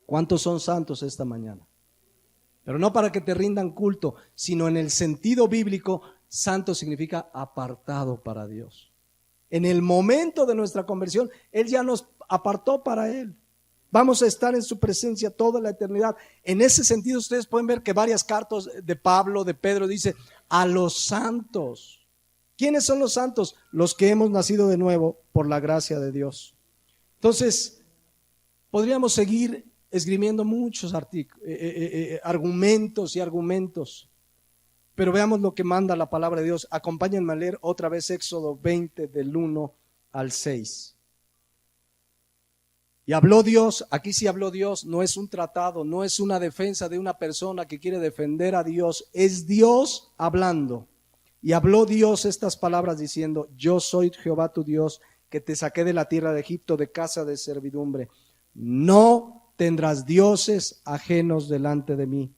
¿Cuántos son santos esta mañana? Pero no para que te rindan culto, sino en el sentido bíblico, santo significa apartado para Dios. En el momento de nuestra conversión, Él ya nos apartó para Él. Vamos a estar en su presencia toda la eternidad. En ese sentido, ustedes pueden ver que varias cartas de Pablo, de Pedro, dice a los santos. ¿Quiénes son los santos? Los que hemos nacido de nuevo por la gracia de Dios. Entonces, podríamos seguir esgrimiendo muchos argumentos y argumentos, pero veamos lo que manda la palabra de Dios. Acompáñenme a leer otra vez Éxodo 20 del 1 al 6. Y habló Dios, aquí sí habló Dios, no es un tratado, no es una defensa de una persona que quiere defender a Dios, es Dios hablando. Y habló Dios estas palabras diciendo: yo soy Jehová tu Dios, que te saqué de la tierra de Egipto, de casa de servidumbre. No tendrás dioses ajenos delante de mí.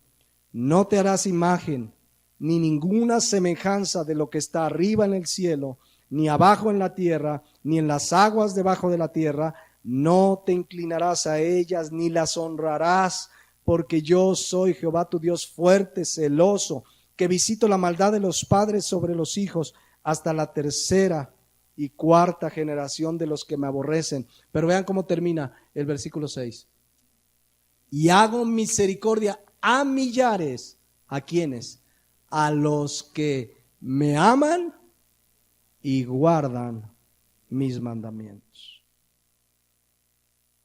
No te harás imagen, ni ninguna semejanza de lo que está arriba en el cielo, ni abajo en la tierra, ni en las aguas debajo de la tierra. No te inclinarás a ellas, ni las honrarás, porque yo soy Jehová tu Dios fuerte, celoso, que visito la maldad de los padres sobre los hijos, hasta la tercera y cuarta generación de los que me aborrecen. Pero vean cómo termina el versículo 6. Y hago misericordia a millares. ¿A quiénes? A los que me aman y guardan mis mandamientos.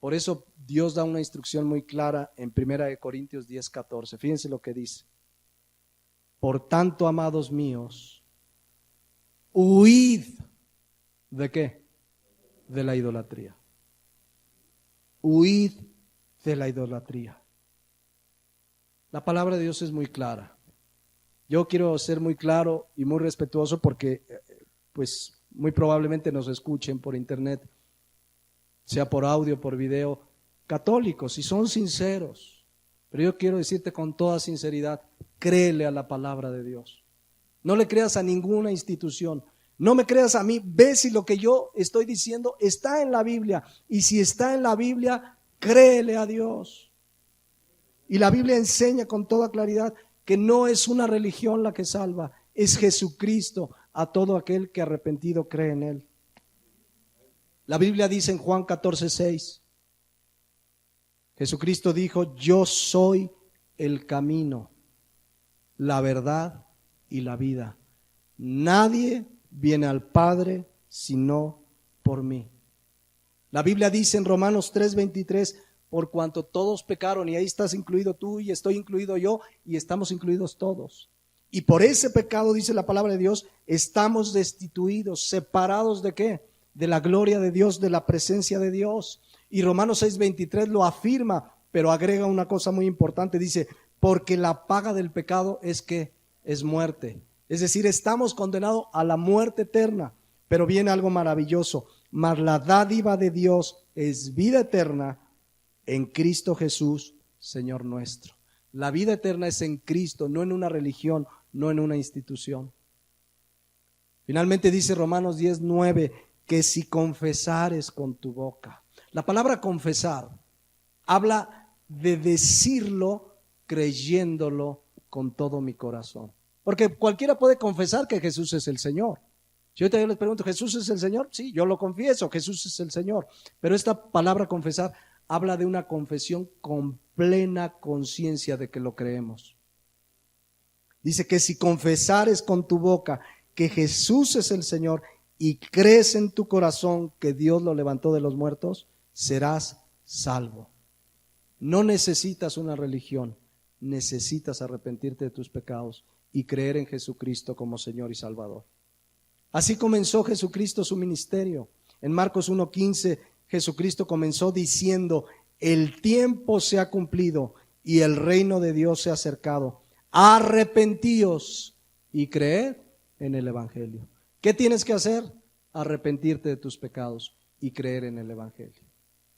Por eso Dios da una instrucción muy clara en 1 Corintios 10:14. Fíjense lo que dice. Por tanto, amados míos, huid. ¿De qué? De la idolatría. Huid de la idolatría. La palabra de Dios es muy clara. Yo quiero ser muy claro y muy respetuoso porque pues muy probablemente nos escuchen por internet, sea por audio, por video, católicos, y son sinceros. Pero yo quiero decirte con toda sinceridad, créele a la palabra de Dios. No le creas a ninguna institución. No me creas a mí. Ve si lo que yo estoy diciendo está en la Biblia. Y si está en la Biblia, créele a Dios. Y la Biblia enseña con toda claridad que no es una religión la que salva, es Jesucristo a todo aquel que arrepentido cree en Él. La Biblia dice en Juan 14:6, Jesucristo dijo: yo soy el camino, la verdad y la vida. Nadie viene al Padre sino por mí. La Biblia dice en Romanos 3:23, por cuanto todos pecaron, y ahí estás incluido tú y estoy incluido yo y estamos incluidos todos. Y por ese pecado, dice la palabra de Dios, estamos destituidos, separados ¿de qué? De la gloria de Dios, de la presencia de Dios. Y Romanos 6:23 lo afirma, pero agrega una cosa muy importante, dice, porque la paga del pecado es que es muerte. Es decir, estamos condenados a la muerte eterna, pero viene algo maravilloso, mas la dádiva de Dios es vida eterna en Cristo Jesús, Señor nuestro. La vida eterna es en Cristo, no en una religión, no en una institución. Finalmente dice Romanos 10:9, que si confesares con tu boca. La palabra confesar habla de decirlo creyéndolo con todo mi corazón. Porque cualquiera puede confesar que Jesús es el Señor. Si ahorita yo les pregunto, ¿Jesús es el Señor? Sí, yo lo confieso, Jesús es el Señor. Pero esta palabra confesar habla de una confesión con plena conciencia de que lo creemos. Dice que si confesares con tu boca que Jesús es el Señor y crees en tu corazón que Dios lo levantó de los muertos, serás salvo. No necesitas una religión, necesitas arrepentirte de tus pecados y creer en Jesucristo como Señor y Salvador. Así comenzó Jesucristo su ministerio. En Marcos 1:15, Jesucristo comenzó diciendo: el tiempo se ha cumplido y el reino de Dios se ha acercado. Arrepentíos y creed en el Evangelio. ¿Qué tienes que hacer? Arrepentirte de tus pecados y creer en el Evangelio.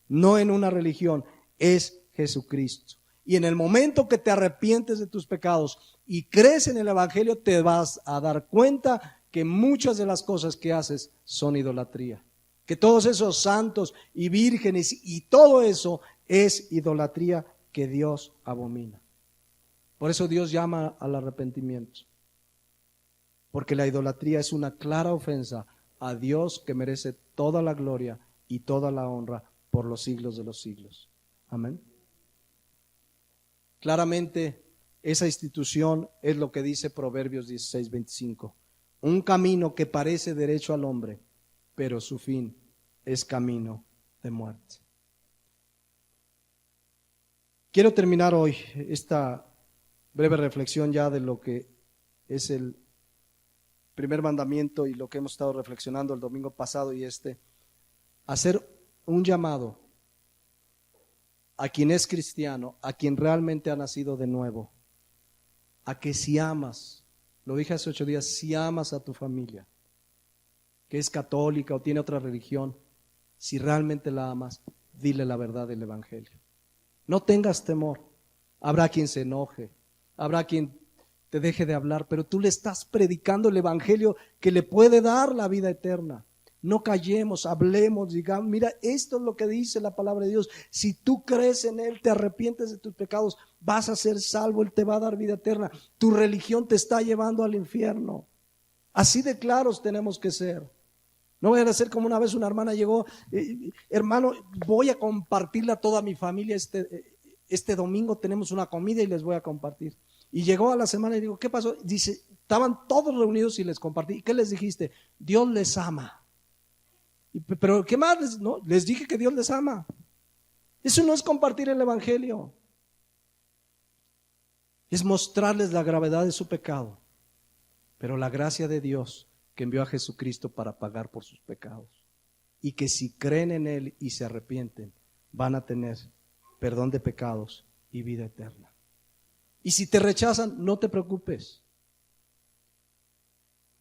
No en una religión, es Jesucristo. Y en el momento que te arrepientes de tus pecados y crees en el Evangelio, te vas a dar cuenta que muchas de las cosas que haces son idolatría. Que todos esos santos y vírgenes y todo eso es idolatría que Dios abomina. Por eso Dios llama al arrepentimiento. Porque la idolatría es una clara ofensa a Dios que merece toda la gloria y toda la honra por los siglos de los siglos. Amén. Claramente, esa institución es lo que dice Proverbios 16:25. Un camino que parece derecho al hombre, pero su fin es camino de muerte. Quiero terminar hoy esta breve reflexión ya de lo que es el primer mandamiento y lo que hemos estado reflexionando el domingo pasado y hacer un llamado a quien es cristiano, a quien realmente ha nacido de nuevo, a que si amas, lo dije hace 8 días, si amas a tu familia, que es católica o tiene otra religión, si realmente la amas, dile la verdad del Evangelio. No tengas temor, habrá quien se enoje, habrá quien te deje de hablar, pero tú le estás predicando el Evangelio que le puede dar la vida eterna. No callemos, hablemos, digamos, mira, esto es lo que dice la palabra de Dios. Si tú crees en Él, te arrepientes de tus pecados, vas a ser salvo, Él te va a dar vida eterna. Tu religión te está llevando al infierno. Así de claros tenemos que ser. No vayan a ser como una vez una hermana llegó, hermano, voy a compartirla a toda mi familia este domingo, tenemos una comida y les voy a compartir. Y llegó a la semana y digo, ¿qué pasó? Dice, estaban todos reunidos y les compartí. ¿Y qué les dijiste? Dios les ama. Pero ¿qué más? No, les dije que Dios les ama. Eso no es compartir el Evangelio. Es mostrarles la gravedad de su pecado. Pero la gracia de Dios que envió a Jesucristo para pagar por sus pecados. Y que si creen en Él y se arrepienten, van a tener perdón de pecados y vida eterna. Y si te rechazan, no te preocupes.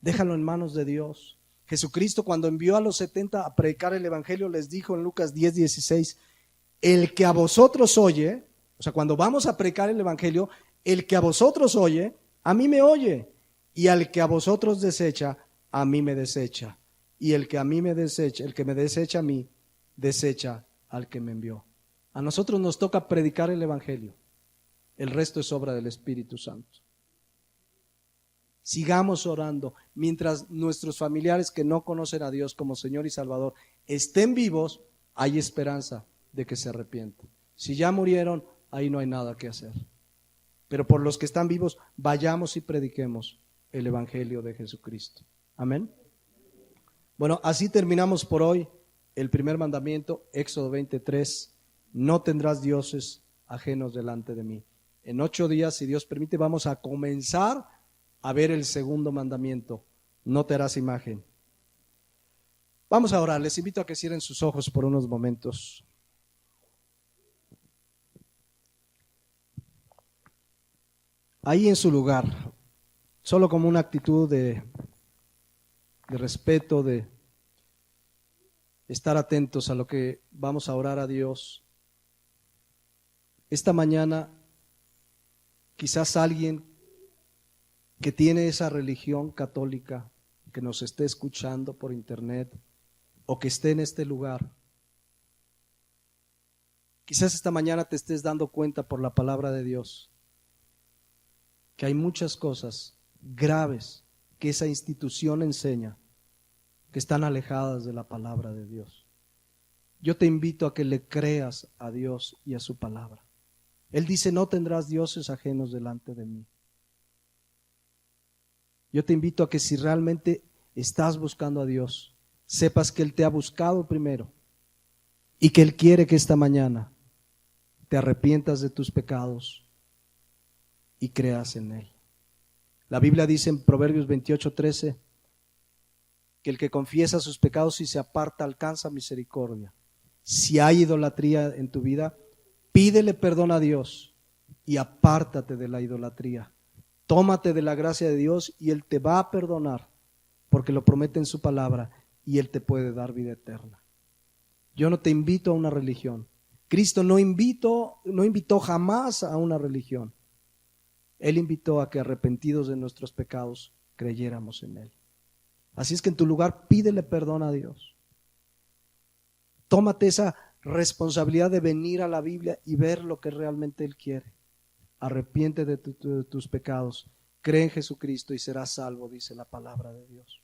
Déjalo en manos de Dios. Jesucristo, cuando envió a los 70 a predicar el Evangelio, les dijo en Lucas 10:16, el que a vosotros oye, o sea, cuando vamos a predicar el Evangelio, el que a vosotros oye, a mí me oye, y al que a vosotros desecha, a mí me desecha, y el que a mí me desecha, el que me desecha a mí, desecha al que me envió. A nosotros nos toca predicar el Evangelio, el resto es obra del Espíritu Santo. Sigamos orando mientras nuestros familiares que no conocen a Dios como Señor y Salvador estén vivos, hay esperanza de que se arrepientan. Si ya murieron, ahí no hay nada que hacer. Pero por los que están vivos, vayamos y prediquemos el Evangelio de Jesucristo. Amén. Bueno, así terminamos por hoy el primer mandamiento, Éxodo 23, no tendrás dioses ajenos delante de mí. En 8 días, si Dios permite, vamos a comenzar a ver el segundo mandamiento, no te harás imagen. Vamos a orar, les invito a que cierren sus ojos por unos momentos. Ahí en su lugar, solo como una actitud de respeto, de estar atentos a lo que vamos a orar a Dios. Esta mañana, quizás alguien que tiene esa religión católica, que nos esté escuchando por internet o que esté en este lugar, quizás esta mañana te estés dando cuenta por la palabra de Dios que hay muchas cosas graves que esa institución enseña que están alejadas de la palabra de Dios. Yo te invito a que le creas a Dios y a su palabra. Él dice, no tendrás dioses ajenos delante de mí. Yo te invito a que si realmente estás buscando a Dios, sepas que Él te ha buscado primero y que Él quiere que esta mañana te arrepientas de tus pecados y creas en Él. La Biblia dice en Proverbios 28:13 que el que confiesa sus pecados y se aparta alcanza misericordia. Si hay idolatría en tu vida, pídele perdón a Dios y apártate de la idolatría. Tómate de la gracia de Dios y Él te va a perdonar porque lo promete en su palabra y Él te puede dar vida eterna. Yo no te invito a una religión. Cristo no invitó jamás a una religión. Él invitó a que arrepentidos de nuestros pecados creyéramos en Él. Así es que en tu lugar pídele perdón a Dios. Tómate esa responsabilidad de venir a la Biblia y ver lo que realmente Él quiere. arrepiente de tus pecados, cree en Jesucristo y serás salvo, dice la palabra de Dios.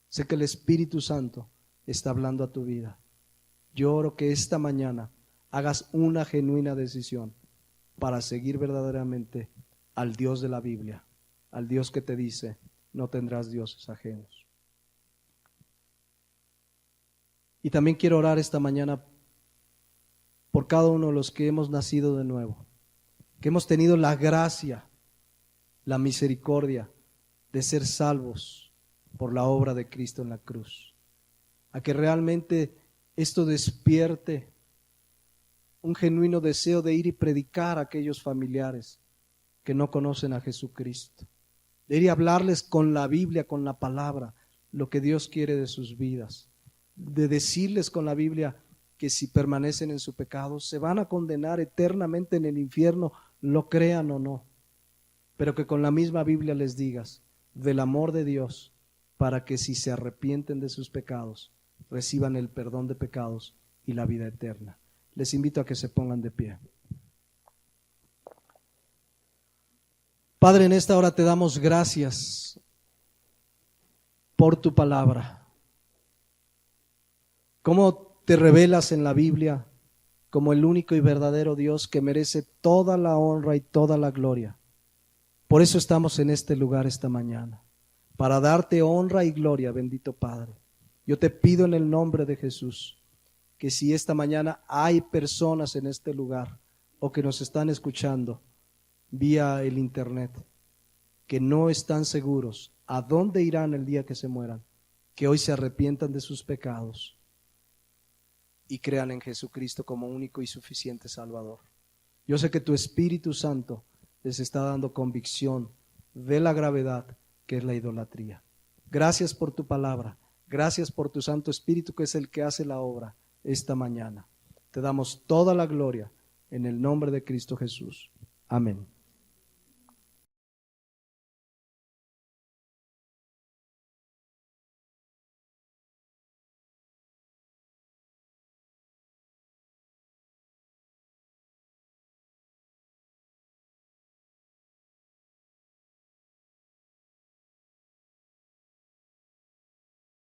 Sé que el Espíritu Santo está hablando a tu vida. Yo oro que esta mañana hagas una genuina decisión para seguir verdaderamente al Dios de la Biblia, al Dios que te dice, no tendrás dioses ajenos. Y también quiero orar esta mañana por cada uno de los que hemos nacido de nuevo, que hemos tenido la gracia, la misericordia de ser salvos por la obra de Cristo en la cruz. A que realmente esto despierte un genuino deseo de ir y predicar a aquellos familiares que no conocen a Jesucristo. De ir y hablarles con la Biblia, con la palabra, lo que Dios quiere de sus vidas. De decirles con la Biblia que si permanecen en su pecado se van a condenar eternamente en el infierno, lo crean o no. Pero que con la misma Biblia les digas del amor de Dios para que si se arrepienten de sus pecados, reciban el perdón de pecados y la vida eterna. Les invito a que se pongan de pie. Padre, en esta hora te damos gracias por tu palabra. Cómo te revelas en la Biblia como el único y verdadero Dios que merece toda la honra y toda la gloria. Por eso estamos en este lugar esta mañana, para darte honra y gloria, bendito Padre. Yo te pido en el nombre de Jesús que si esta mañana hay personas en este lugar o que nos están escuchando vía el internet, que no están seguros a dónde irán el día que se mueran, que hoy se arrepientan de sus pecados y crean en Jesucristo como único y suficiente Salvador. Yo sé que tu Espíritu Santo les está dando convicción de la gravedad que es la idolatría. Gracias por tu palabra, gracias por tu Santo Espíritu que es el que hace la obra esta mañana. Te damos toda la gloria en el nombre de Cristo Jesús. Amén.